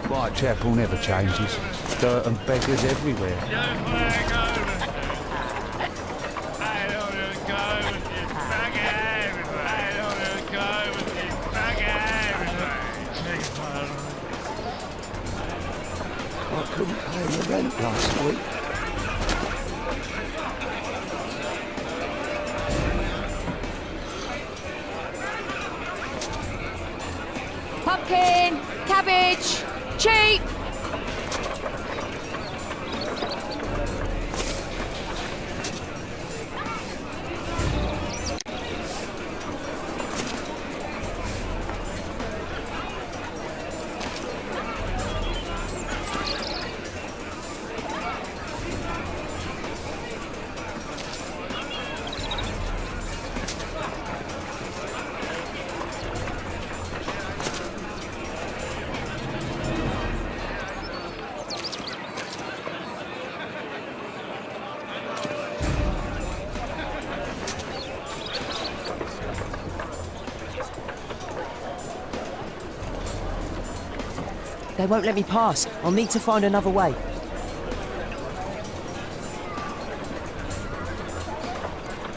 Whitechapel never changes. Dirt and beggars everywhere. I couldn't pay the rent last week. Pumpkin, cabbage, cheap. They won't let me pass. I'll need to find another way.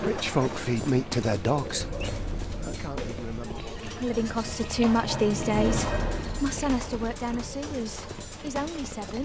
Rich folk feed meat to their dogs. I can't even remember. Living costs are too much these days. My son has to work down the sewers. He's only 7.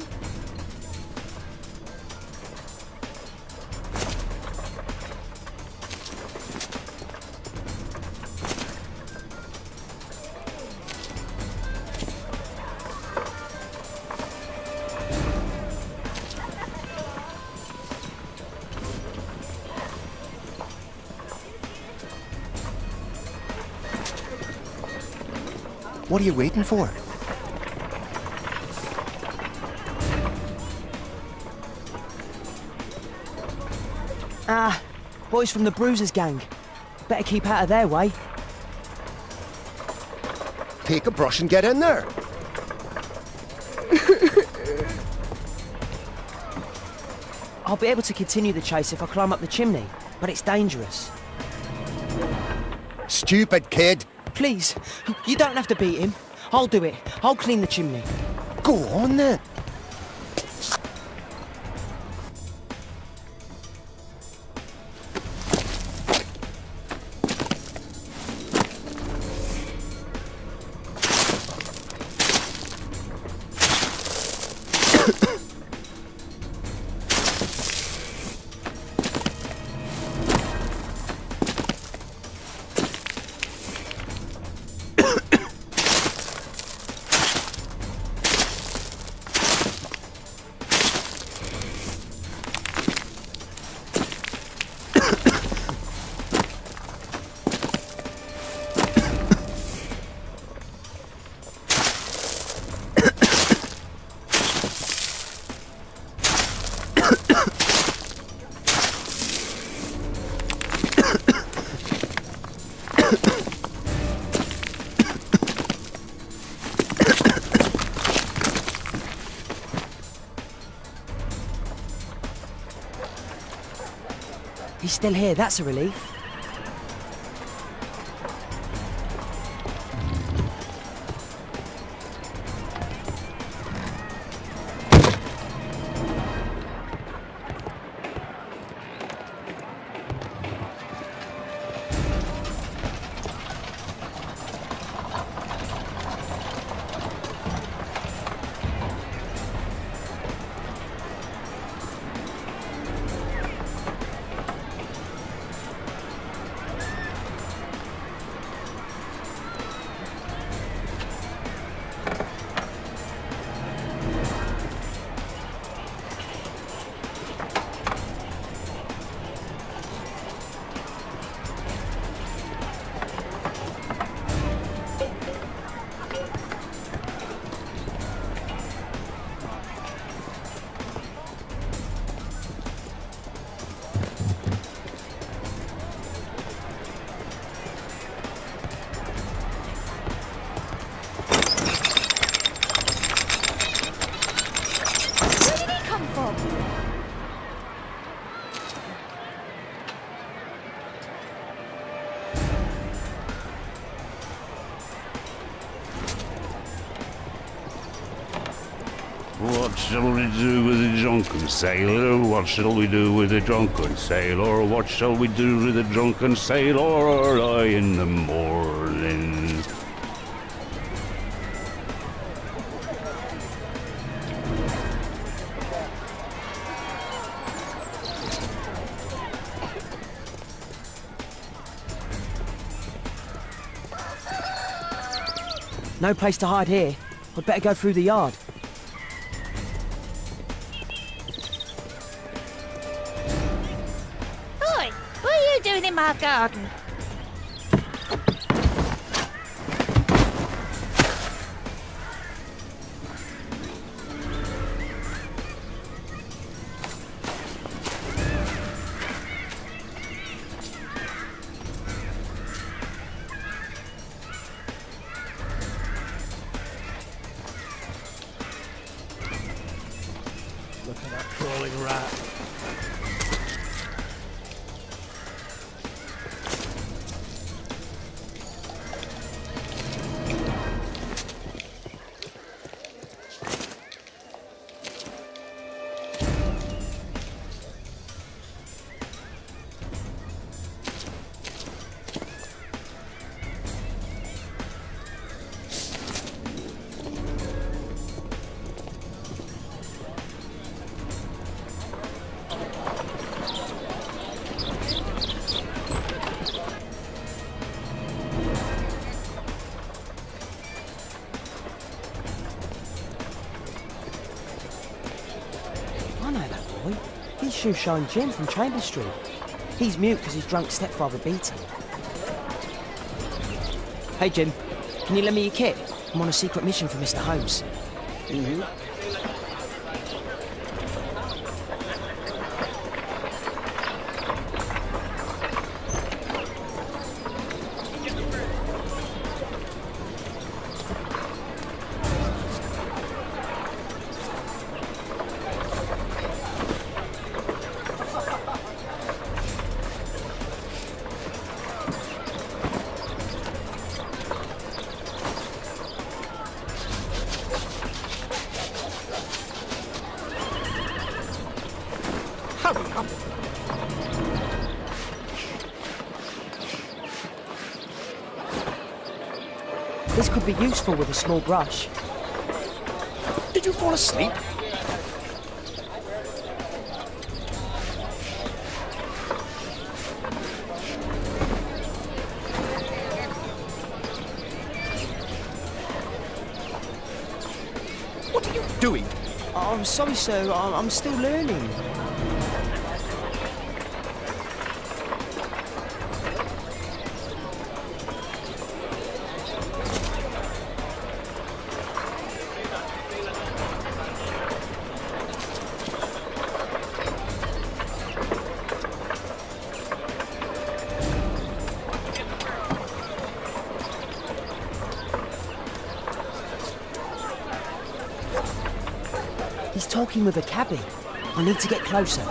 What are you waiting for? Ah, boys from the Bruisers gang. Better keep out of their way. Take a brush and get in there. I'll be able to continue the chase if I climb up the chimney, but it's dangerous. Stupid kid. Please, you don't have to beat him. I'll do it. I'll clean the chimney. Go on then. He's still here, that's a relief. What shall we do with a drunken sailor? What shall we do with a drunken sailor? What shall we do with a drunken sailor early in the morning? No place to hide here. I'd better go through the yard. Oi, what are you doing in my garden? Look at that crawling rat. I know that boy. He's Shoeshine Jim from Chambers Street. He's mute because his drunk stepfather beat him. Hey Jim, can you lend me your kit? I'm on a secret mission for Mr. Holmes. Hurry up! This could be useful with a small brush. Did you fall asleep? What are you doing? Oh, I'm sorry, sir. I'm still learning. He's talking with a cabbie. I need to get closer.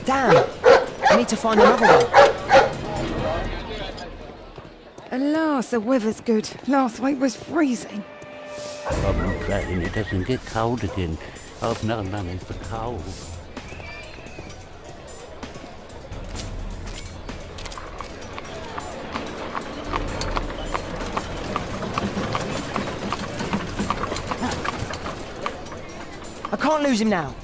Damn! I need to find another one. Alas, the weather's good. Last week was freezing. I'm praying it doesn't get cold again. I've no money for coal. I can't lose him now.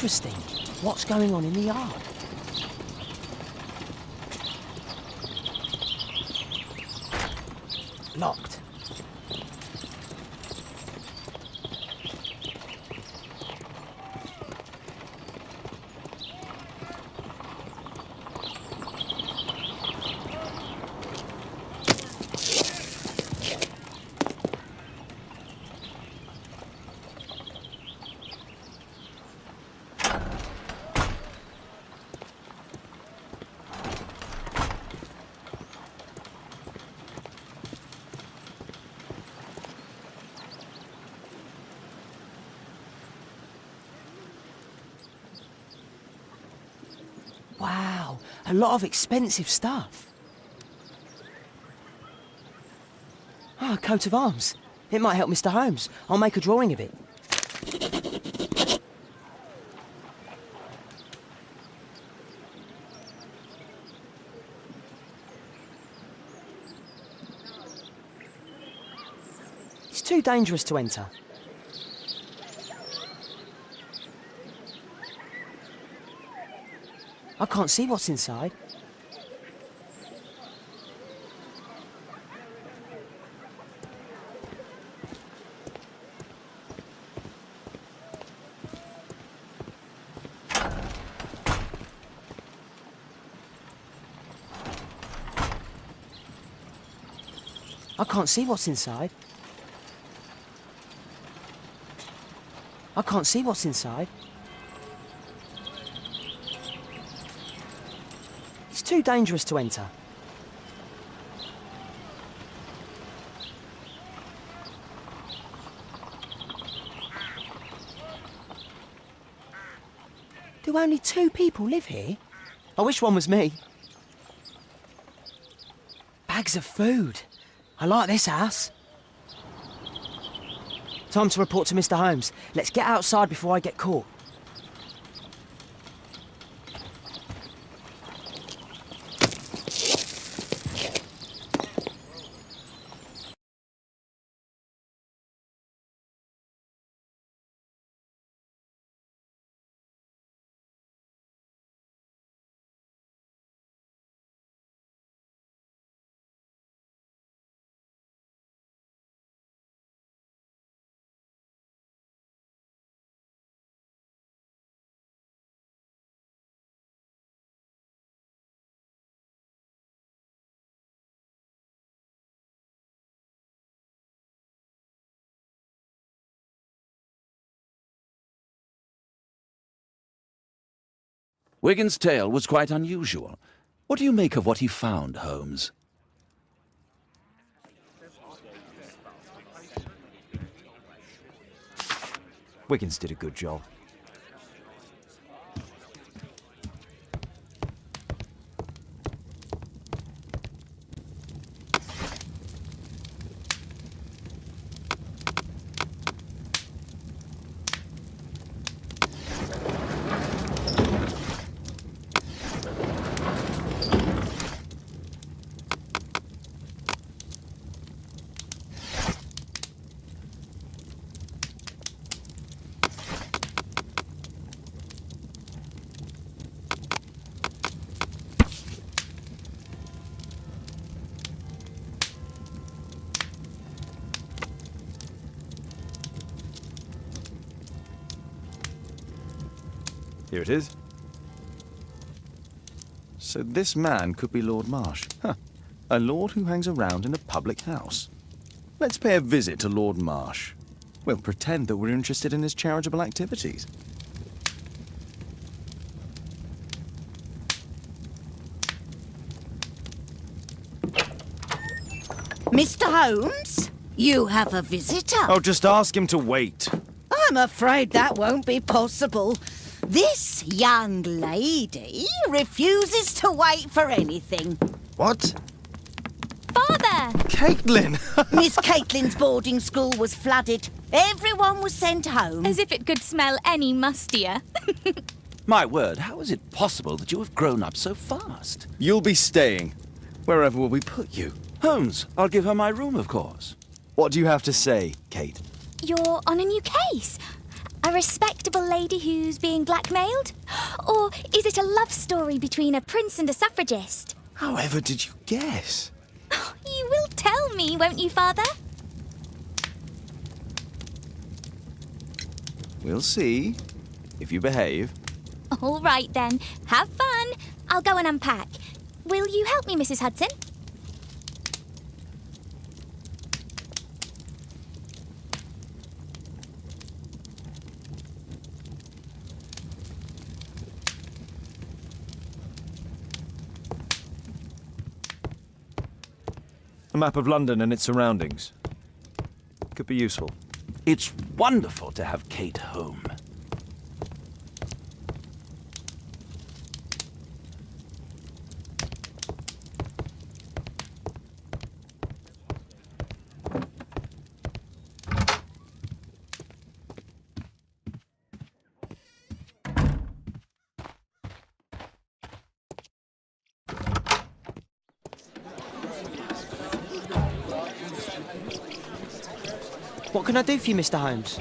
interesting. What's going on in the yard? Locked. Wow, a lot of expensive stuff. Ah, a coat of arms. It might help Mr. Holmes. I'll make a drawing of it. It's too dangerous to enter. I can't see what's inside. I can't see what's inside. I can't see what's inside. It's too dangerous to enter. Do only 2 people live here? I wish one was me. Bags of food. I like this house. Time to report to Mr. Holmes. Let's get outside before I get caught. Wigan's tale was quite unusual. What do you make of what he found, Holmes? Wiggins did a good job. Here it is. So this man could be Lord Marsh. Huh. A lord who hangs around in a public house. Let's pay a visit to Lord Marsh. We'll pretend that we're interested in his charitable activities. Mr. Holmes, you have a visitor. Oh, just ask him to wait. I'm afraid that won't be possible. This young lady refuses to wait for anything. What? Father! Caitlin! Miss Caitlin's boarding school was flooded. Everyone was sent home. As if it could smell any mustier. My word, how is it possible that you have grown up so fast? You'll be staying. Wherever will we put you? Holmes, I'll give her my room, of course. What do you have to say, Kate? You're on a new case. A respectable lady who's being blackmailed? Or is it a love story between a prince and a suffragist? However did you guess? You will tell me, won't you, Father? We'll see. If you behave. All right, then. Have fun. I'll go and unpack. Will you help me, Mrs. Hudson? A map of London and its surroundings. Could be useful. It's wonderful to have Kate home. What can I do for you, Mr. Holmes?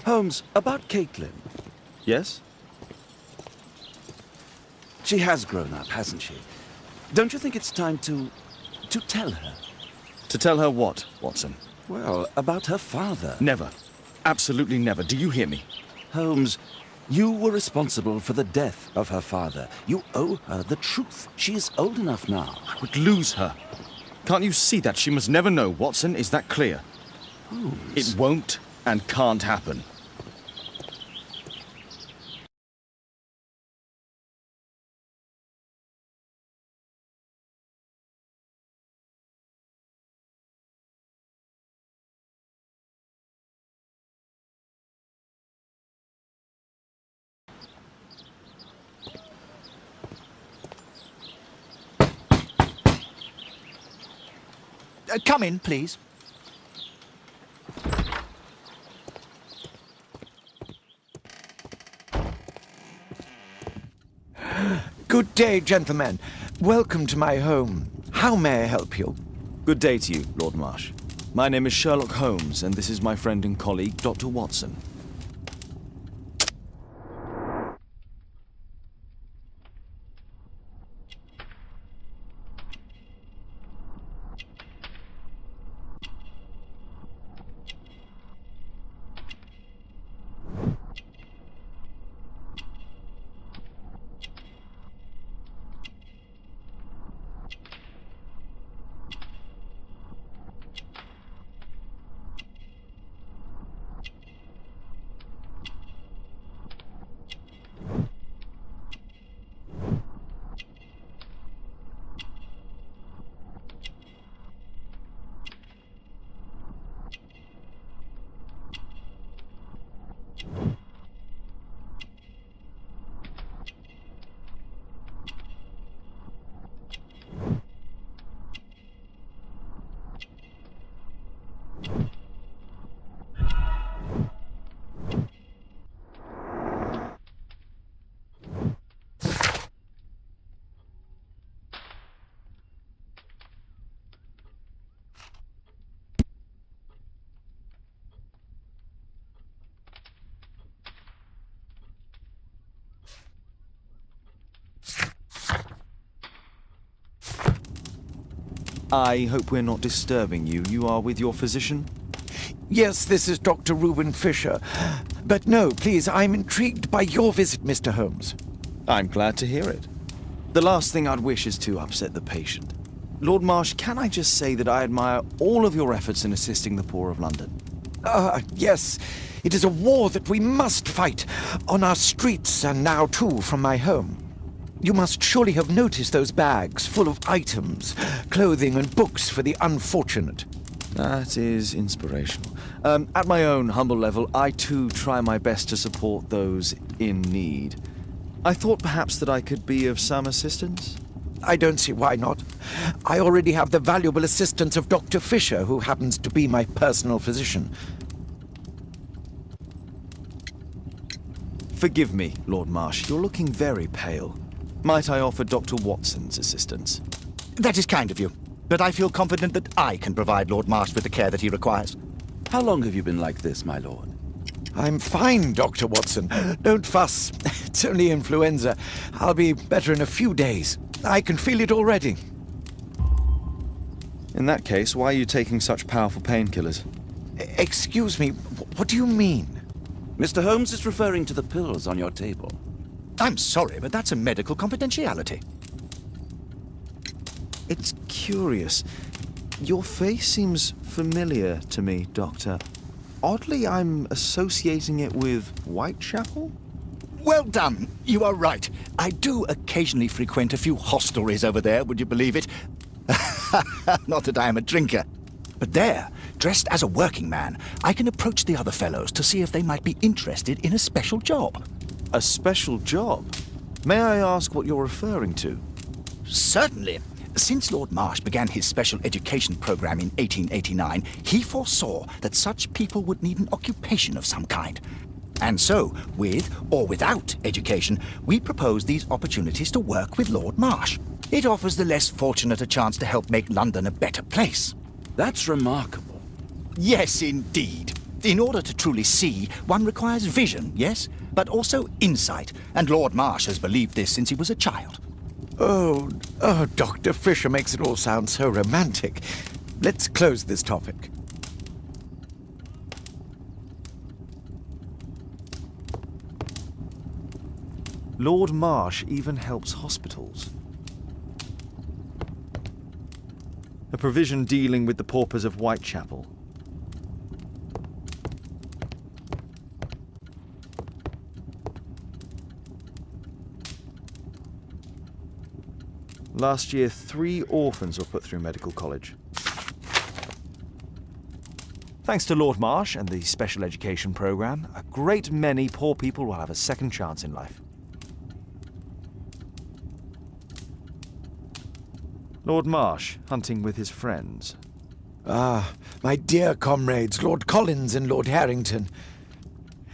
Holmes, about Caitlin. Yes? She has grown up, hasn't she? Don't you think it's time to tell her? To tell her what, Watson? Well, about her father. Never. Absolutely never. Do you hear me? Holmes, you were responsible for the death of her father. You owe her the truth. She is old enough now. I would lose her. Can't you see that? She must never know, Watson. Is that clear? Holmes. It won't and can't happen. Come in, please. Good day, gentlemen. Welcome to my home. How may I help you? Good day to you, Lord Marsh. My name is Sherlock Holmes, and this is my friend and colleague, Dr. Watson. I hope we're not disturbing you. You are with your physician? Yes, this is Dr. Reuben Fisher. But no, please, I'm intrigued by your visit, Mr. Holmes. I'm glad to hear it. The last thing I'd wish is to upset the patient. Lord Marsh, can I just say that I admire all of your efforts in assisting the poor of London? Yes. It is a war that we must fight, on our streets and now too from my home. You must surely have noticed those bags full of items, clothing and books for the unfortunate. That is inspirational. At my own humble level, I too try my best to support those in need. I thought perhaps that I could be of some assistance. I don't see why not. I already have the valuable assistance of Dr. Fisher, who happens to be my personal physician. Forgive me, Lord Marsh. You're looking very pale. Might I offer Dr. Watson's assistance? That is kind of you, but I feel confident that I can provide Lord Marsh with the care that he requires. How long have you been like this, my lord? I'm fine, Dr. Watson. Don't fuss. It's only influenza. I'll be better in a few days. I can feel it already. In that case, why are you taking such powerful painkillers? Excuse me, what do you mean? Mr. Holmes is referring to the pills on your table. I'm sorry, but that's a medical confidentiality. It's curious. Your face seems familiar to me, Doctor. Oddly, I'm associating it with Whitechapel? Well done. You are right. I do occasionally frequent a few hostelries over there, would you believe it? Not that I am a drinker. But there, dressed as a working man, I can approach the other fellows to see if they might be interested in a special job. A special job? May I ask what you're referring to? Certainly. Since Lord Marsh began his special education program in 1889, he foresaw that such people would need an occupation of some kind. And so, with or without education, we propose these opportunities to work with Lord Marsh. It offers the less fortunate a chance to help make London a better place. That's remarkable. Yes, indeed. In order to truly see, one requires vision, yes, but also insight, and Lord Marsh has believed this since he was a child. Oh, Dr. Fisher makes it all sound so romantic. Let's close this topic. Lord Marsh even helps hospitals. A provision dealing with the paupers of Whitechapel. Last year, 3 orphans were put through medical college. Thanks to Lord Marsh and the special education program, a great many poor people will have a second chance in life. Lord Marsh, hunting with his friends. Ah, my dear comrades, Lord Collins and Lord Harrington.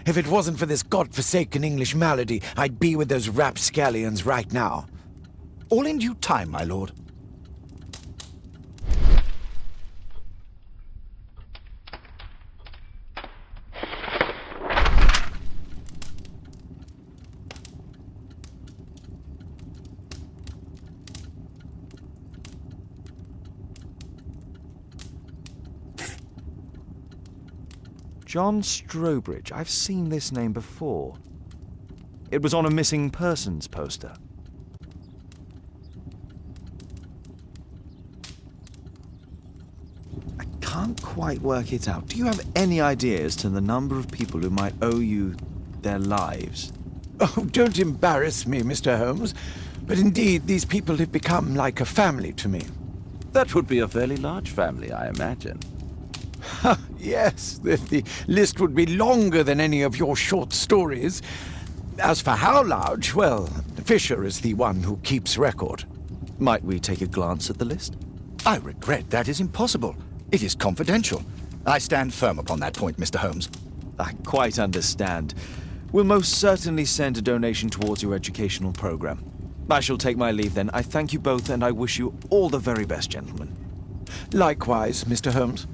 If it wasn't for this godforsaken English malady, I'd be with those rapscallions right now. All in due time, my lord. John Strobridge. I've seen this name before. It was on a missing persons poster. I can't quite work it out. Do you have any idea as to the number of people who might owe you their lives? Oh, don't embarrass me, Mr. Holmes. But indeed, these people have become like a family to me. That would be a fairly large family, I imagine. Yes, the list would be longer than any of your short stories. As for how large, well, Fisher is the one who keeps record. Might we take a glance at the list? I regret that is impossible. It is confidential. I stand firm upon that point, Mr. Holmes. I quite understand. We'll most certainly send a donation towards your educational program. I shall take my leave then. I thank you both and I wish you all the very best, gentlemen. Likewise, Mr. Holmes.